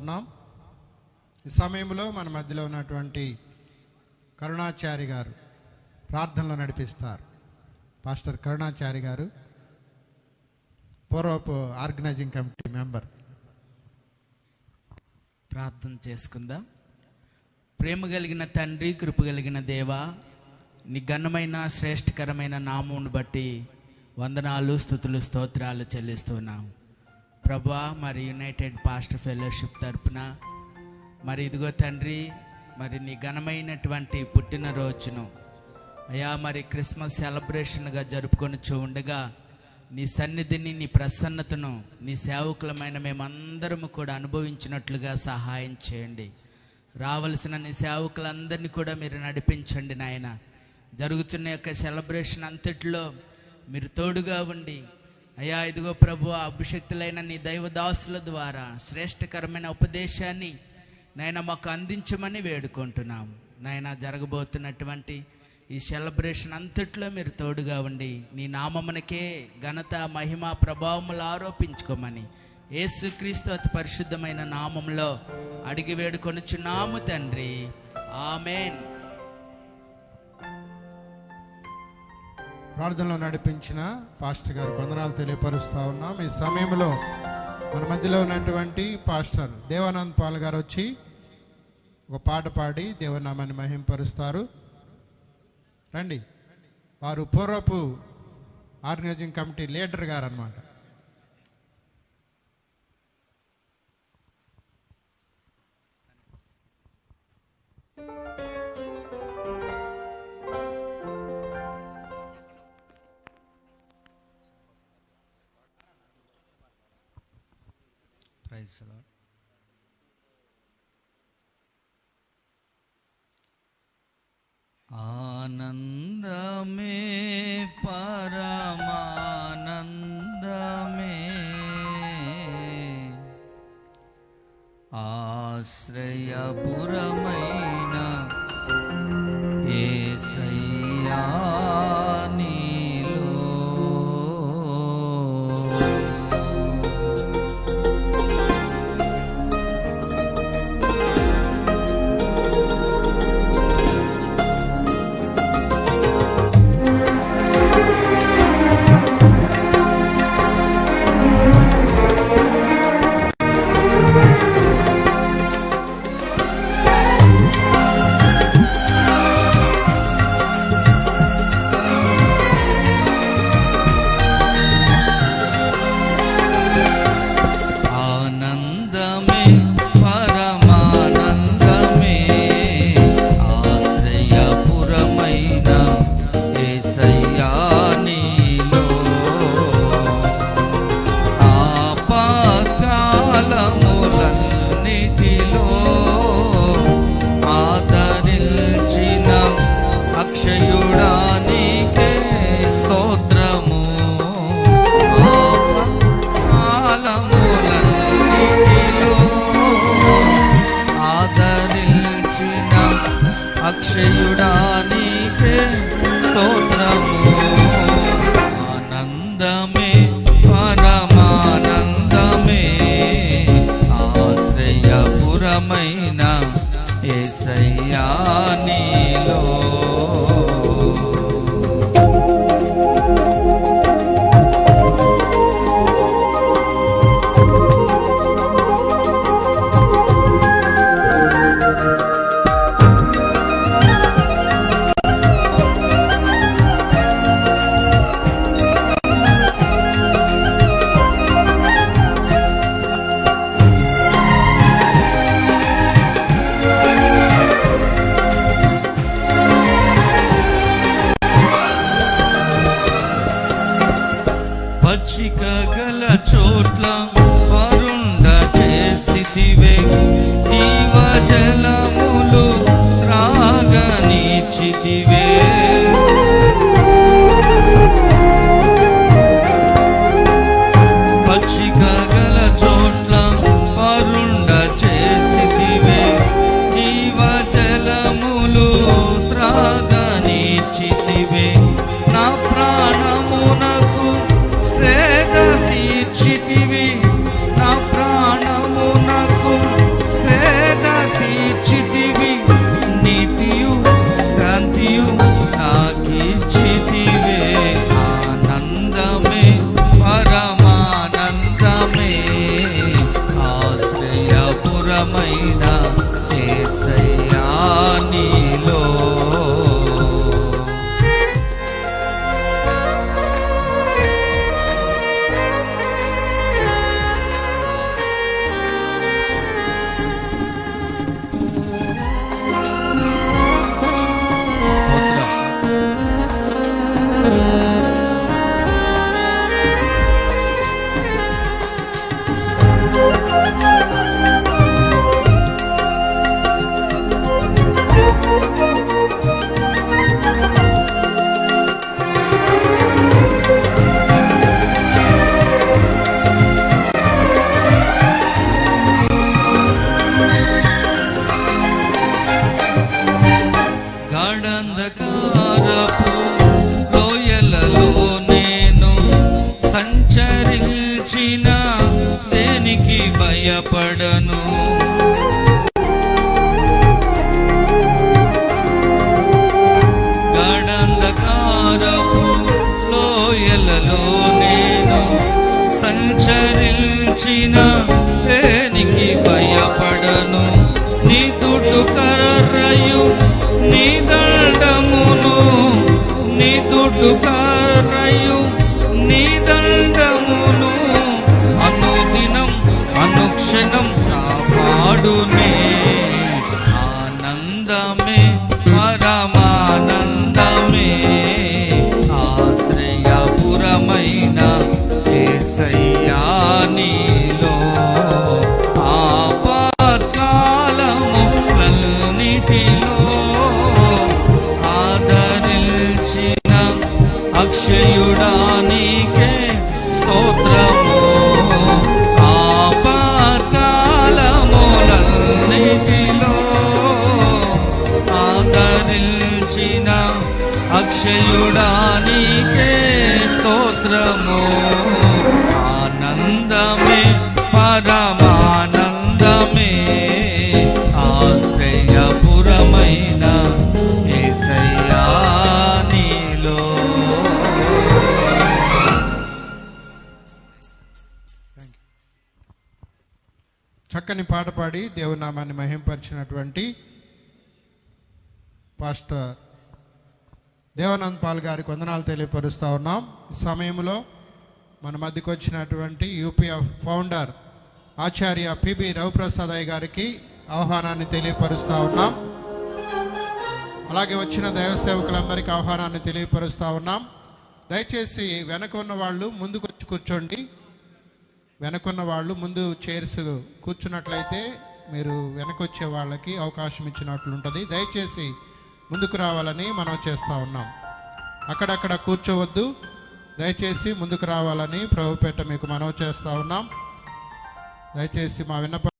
ఉన్నాం. ఈ సమయంలో మన మధ్యలో ఉన్నటువంటి కరుణాచారి గారు ప్రార్థనలో నడిపిస్తారు. పాస్టర్ కరుణాచారి గారు పూర్వపు ఆర్గనైజింగ్ కమిటీ మెంబర్. ప్రార్థన చేసుకుందాం. ప్రేమ కలిగిన తండ్రి, కృప కలిగిన దేవా, నీ ఘనమైన శ్రేష్టకరమైన నామమును బట్టి వందనాలు, స్తుతులు, స్తోత్రాలు చెల్లిస్తున్నాం ప్రభా. మరి యునైటెడ్ పాస్టర్ ఫెలోషిప్ తరపున మరి ఇదిగో తండ్రి, మరి నీ ఘనమైనటువంటి పుట్టినరోజును అయ్యా మరి క్రిస్మస్ సెలబ్రేషన్గా జరుపుకొని ఉండగా నీ సన్నిధిని, నీ ప్రసన్నతను నీ సేవకులమైన మేమందరము కూడా అనుభవించినట్లుగా సహాయం చేయండి. రావలసిన నీ సేవకులందరినీ కూడా మీరు నడిపించండి నాయన. జరుగుతున్న యొక్క సెలబ్రేషన్ అంతట్లో మీరు తోడుగా ఉండి అయ్యా ఇదిగో ప్రభు, అభిషక్తులైన నీ దైవదాసుల ద్వారా శ్రేష్టకరమైన ఉపదేశాన్ని నాయన మాకు అందించమని వేడుకుంటున్నాం నాయన. జరగబోతున్నటువంటి ఈ సెలబ్రేషన్ అంతట్లో మీరు తోడుగా ఉండి నీ నామమునకే ఘనత, మహిమ, ప్రభావములు ఆరోపించుకోమని యేసుక్రీస్తు అతి పరిశుద్ధమైన నామంలో అడిగి వేడుకొనుచున్నాము తండ్రి, ఆమేన్. ప్రార్థనలో నడిపించిన పాస్టర్ గారు వందనాలు తెలియపరుస్తూ ఉన్నాం. ఈ సమయంలో మన మధ్యలో ఉన్నటువంటి పాస్టర్ దేవానంద్ పాల్ గారు వచ్చి ఒక పాట పాడి దేవనామాన్ని మహింపరుస్తారు. రండి. వారు పూర్వపు ఆర్గనైజింగ్ కమిటీ లీడర్ గారు అన్నమాట. Praise the lord. ఆనందమే పరమానందమే, ఆశ్రయపురమైన యేసయ్యా నీలో. అక్షయుడానికే స్తోత్రము. ఆనందమే పరమానందమే, ఆశ్రయపురమైన యేసయ్యా నీలో. పురమైన యేసయ్యా నీలో. గాఢంధకారపు లోయలలో నేను సంచరించిన దేనికి భయపడను. గాఢంధకారపు లోయలలో నేను సంచరించిన దేనికి భయపడను. నీ దుడ్డు కర్రయు నీ దండమును, నీ దుడ్డు కర్రయు నీ దండమును అనుదినం అనుక్షణం కాపాడునే. ఆనందమే పరమానందమే ఆశ్రయపురమైన యేసయ్యా నీలో. ఆపత్కాలములన్నిటిలో ఆదరించిన అక్షయుడా నీకే స్తోత్రము. ఆపత్కాలములన్నిటిలో ఆదరించిన అక్షయుడా నీకే స్తోత్రము. ఆనందమే పరమానందమే ఆశ్రయపురమైన యేసయ్యా నీలో. చక్కని పాట పాడి దేవుని నామాన్ని మహింపరిచినటువంటి పాస్టర్ దేవానంద్ పాల్ గారికి వందనాలు తెలియపరుస్తూ ఉన్నాం. ఈ సమయంలో మన మధ్యకు వచ్చినటువంటి యూపీఎఫ్ ఫౌండర్ ఆచార్య పిబి రవిప్రసాద్ అయ్య గారికి ఆహ్వానాన్ని తెలియపరుస్తూ ఉన్నాం. అలాగే వచ్చిన దైవ సేవకులందరికీ ఆహ్వానాన్ని తెలియపరుస్తూ ఉన్నాం. దయచేసి వెనక ఉన్న వాళ్ళు ముందుకు వచ్చి కూర్చోండి. వెనకున్న వాళ్ళు ముందు చైర్స్ కూర్చున్నట్లయితే మీరు వెనకొచ్చే వాళ్ళకి అవకాశం ఇచ్చినట్లు ఉంటుంది. దయచేసి ముందుకు రావాలని మనం చేస్తూ ఉన్నాం. అక్కడక్కడ కూర్చోవద్దు, దయచేసి ముందుకు రావాలని ప్రభుపేట మీకు మనవి చేస్తూ ఉన్నాం. దయచేసి మా విన్నపం